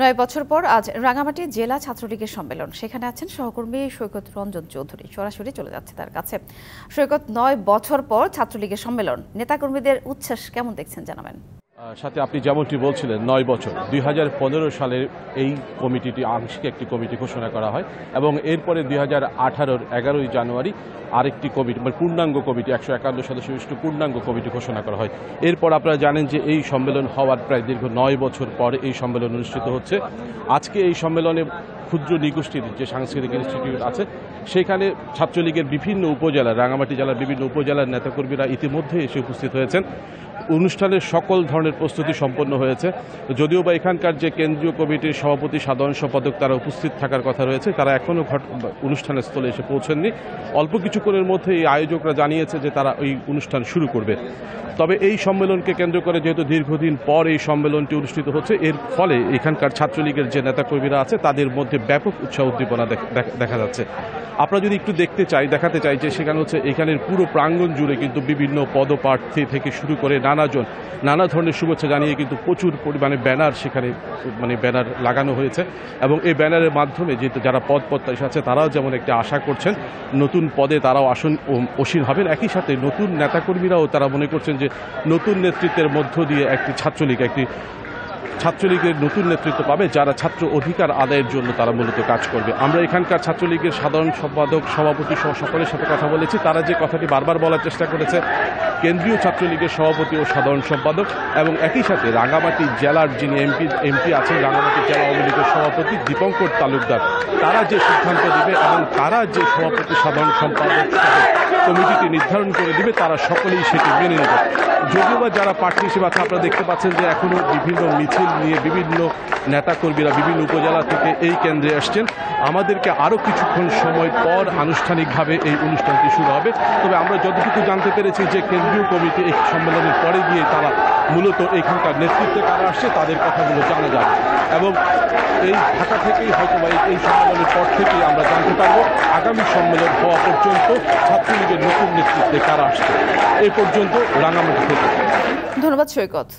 ৯ বছর পর আজ রাঙামাটি জেলা ছাত্রলীগের সম্মেলন। সেখানে আছেন সহকর্মী সৈকত রঞ্জন চৌধুরী। সরাসরি চলে যাচ্ছে তার কাছে। সৈকত, ৯ বছর পর ছাত্রলীগের সম্মেলন, নেতাকর্মীদের উচ্ছ্বাস কেমন দেখছেন জানাবেন। সাথে আপনি যেমনটি বলছিলেন ৯ বছর ২০১৫ সালে এই কমিটিটি আংশিক একটি কমিটি ঘোষণা করা হয় এবং এরপরে ২০১৮-র ১১ই জানুয়ারি আরেকটি কমিটি মানে পূর্ণাঙ্গ কমিটি ১৫১ সদস্য বিশিষ্ট পূর্ণাঙ্গ কমিটি ঘোষণা করা হয়। এরপর আপনারা জানেন যে এই সম্মেলন হওয়ার প্রায় দীর্ঘ ৯ বছর পরে এই সম্মেলন অনুষ্ঠিত হচ্ছে। আজকে এই সম্মেলনে ক্ষুদ্র নিগোষ্ঠীর যে সাংস্কৃতিক ইনস্টিটিউট আছে সেখানে ছাত্রলীগের বিভিন্ন উপজেলা, রাঙামাটি জেলার বিভিন্ন উপজেলার নেতাকর্মীরা ইতিমধ্যে এসে উপস্থিত হয়েছেন। অনুষ্ঠানের সকল ধরনের প্রস্তুতি সম্পন্ন হয়েছে। যদিও বা এখানকার যে কেন্দ্রীয় কমিটির সভাপতি, সাধারণ সম্পাদক তারা উপস্থিত থাকার কথা রয়েছে, তারা এখনও অনুষ্ঠানের স্থলে এসে পৌঁছেননি। অল্প কিছুক্ষণের মধ্যে এই আয়োজকরা জানিয়েছে যে তারা এই অনুষ্ঠান শুরু করবে। তবে এই সম্মেলনকে কেন্দ্র করে যেহেতু দীর্ঘদিন পর এই সম্মেলনটি অনুষ্ঠিত হচ্ছে, এর ফলে এখানকার ছাত্রলীগের যে নেতাকর্মীরা আছে তাদের মধ্যে ব্যাপক উৎসাহ উদ্দীপনা দেখা যাচ্ছে। আপনারা যদি একটু দেখাতে চাই যে সেখানে হচ্ছে এখানের পুরো প্রাঙ্গণ জুড়ে কিন্তু বিভিন্ন পদপ্রার্থী থেকে শুরু করে নানা ধরনের শুভেচ্ছা জানিয়ে কিন্তু প্রচুর পরিমাণে ব্যানার সেখানে ব্যানার লাগানো হয়েছে এবং এই ব্যানারের মাধ্যমে যেহেতু যারা পদপ্রত্যাশী আছে তারাও যেমন একটা আশা করছেন নতুন পদে তারাও আসীন হবেন। একই সাথে নতুন নেতাকর্মীরাও তারা মনে করছেন যে নতুন নেতৃত্বের মধ্য দিয়ে একটি ছাত্রলীগের নতুন নেতৃত্ব পাবে, যারা ছাত্র অধিকার আদায়ের জন্য তারা মূলত কাজ করবে। আমরা এখানকার ছাত্রলীগের সাধারণ সম্পাদক, সভাপতি সহ সকলের সাথে কথা বলেছি। তারা যে কথাটি বারবার বলার চেষ্টা করেছে, কেন্দ্রীয় ছাত্রলীগের সভাপতি ও সাধারণ সম্পাদক এবং একই সাথে রাঙামাটি জেলার যিনি এমপি আছেন, রাঙামাটি জেলা আওয়ামী লীগের সভাপতি দীপঙ্কর তালুকদার, তারা যে সিদ্ধান্ত দিবে এবং তারা যে সভাপতি, সাধারণ সম্পাদক কমিটিটি নির্ধারণ করে দিবে, তারা সকলেই সেটি মেনে নেবে। যদিও বা যারা প্রার্থী হিসেবে আছে, আপনারা দেখতে পাচ্ছেন যে এখনও বিভিন্ন মিছিল নিয়ে বিভিন্ন নেতাকর্মীরা বিভিন্ন উপজেলা থেকে এই কেন্দ্রে আসছেন। আমাদেরকে আরও কিছুক্ষণ সময় পর আনুষ্ঠানিকভাবে এই অনুষ্ঠানটি শুরু হবে। তবে আমরা যতটুকু জানতে পেরেছি যে কেন্দ্রীয় কমিটি এই সম্মেলনের পরে গিয়ে তারা মূলত এখানকার নেতৃত্বে কারা আসছে তাদের কথাগুলো জানা যাবে এবং এই ঢাকা থেকেই হয়তো এই সম্মেলনের পর থেকেই আমরা জানতে পারবো আগামী সম্মেলন হওয়া পর্যন্ত ছাত্রলীগের নতুন নেতৃত্বে কারা আসছে। এই পর্যন্ত রাঙামাটি থেকে। ধন্যবাদ সৈকত।